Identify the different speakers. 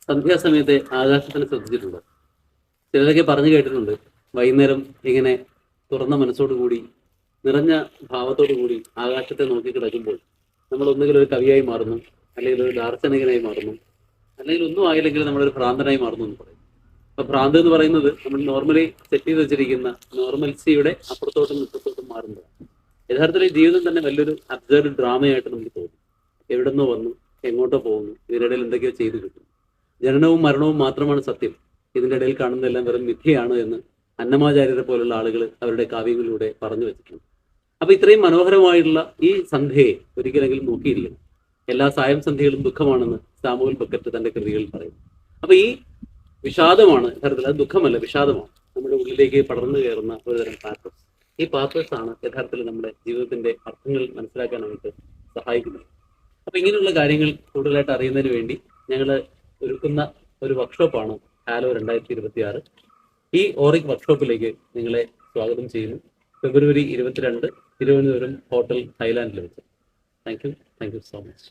Speaker 1: സന്ധ്യാസമയത്തെ ആകാശത്തിന് ശ്രദ്ധിച്ചിട്ടുണ്ടോ? ചിലരൊക്കെ പറഞ്ഞു കേട്ടിട്ടുണ്ട്, വൈകുന്നേരം ഇങ്ങനെ തുറന്ന മനസ്സോടുകൂടി നിറഞ്ഞ ഭാവത്തോടു കൂടി ആകാശത്തെ നോക്കി കിടക്കുമ്പോൾ നമ്മൾ ഒന്നുകിൽ ഒരു കവിയായി മാറുന്നു, അല്ലെങ്കിൽ ഒരു ദാർശനികനായി മാറുന്നു, അല്ലെങ്കിൽ ഒന്നും ആയില്ലെങ്കിൽ നമ്മളൊരു ഭ്രാന്തനായി മാറുന്നു എന്ന് പറയും. അപ്പൊ ഭ്രാന്ത് എന്ന് പറയുന്നത് നമ്മൾ നോർമലി സെറ്റ് ചെയ്ത് വെച്ചിരിക്കുന്ന നോർമൽസിയുടെ അപ്പുറത്തോട്ടും ഇപ്പുറത്തോട്ടും മാറുന്നതാണ്. യഥാർത്ഥത്തിൽ ഈ ജീവിതം തന്നെ വലിയൊരു അബ്സർഡ് ഡ്രാമയായിട്ട് നമുക്ക് തോന്നും. എവിടെന്നോ വന്നു, എങ്ങോട്ടോ പോകുന്നു, ഇതിനിടയിൽ എന്തൊക്കെയോ ചെയ്തു കിട്ടും. ജനനവും മരണവും മാത്രമാണ് സത്യം, ഇതിന്റെ ഇടയിൽ കാണുന്നതെല്ലാം വെറും മിഥ്യയാണ് എന്ന് അന്നമാചാര്യരെ പോലുള്ള ആളുകൾ അവരുടെ കാവ്യങ്ങളിലൂടെ പറഞ്ഞു വെച്ചിട്ടുണ്ട്. അപ്പൊ ഇത്രയും മനോഹരമായിട്ടുള്ള ഈ സന്ധ്യയെ ഒരിക്കലെങ്കിലും നോക്കിയിരിക്കണം. എല്ലാ സായം സന്ധ്യകളും ദുഃഖമാണെന്ന് സാമുവൽ ബക്കറ്റ് തന്റെ കൃതികളിൽ പറയും. അപ്പൊ ഈ വിഷാദമാണ് യഥാർത്ഥത്തിൽ, അത് ദുഃഖമല്ല, വിഷാദമാണ് നമ്മുടെ ഉള്ളിലേക്ക് പടർന്നു കയറുന്ന ഒരുതരം പാത്തോസ്. ഈ പാത്തോസ് ആണ് യഥാർത്ഥത്തിൽ നമ്മുടെ ജീവിതത്തിന്റെ അർത്ഥങ്ങൾ മനസ്സിലാക്കാനായിട്ട് സഹായിക്കുന്നത്. അപ്പൊ ഇങ്ങനെയുള്ള കാര്യങ്ങൾ കൂടുതലായിട്ട് അറിയുന്നതിന് വേണ്ടി ഞങ്ങൾ ഒരുക്കുന്ന ഒരു വർക്ക്ഷോപ്പാണ് ഹാലോ 2026. ഈ ഓറിക് വർക്ക്ഷോപ്പിലേക്ക് നിങ്ങളെ സ്വാഗതം ചെയ്യുന്നു. ഫെബ്രുവരി 22 തിരുവനന്തപുരം ഹോട്ടൽ ഹൈലാൻഡിൽ വെച്ച്. Thank you so much.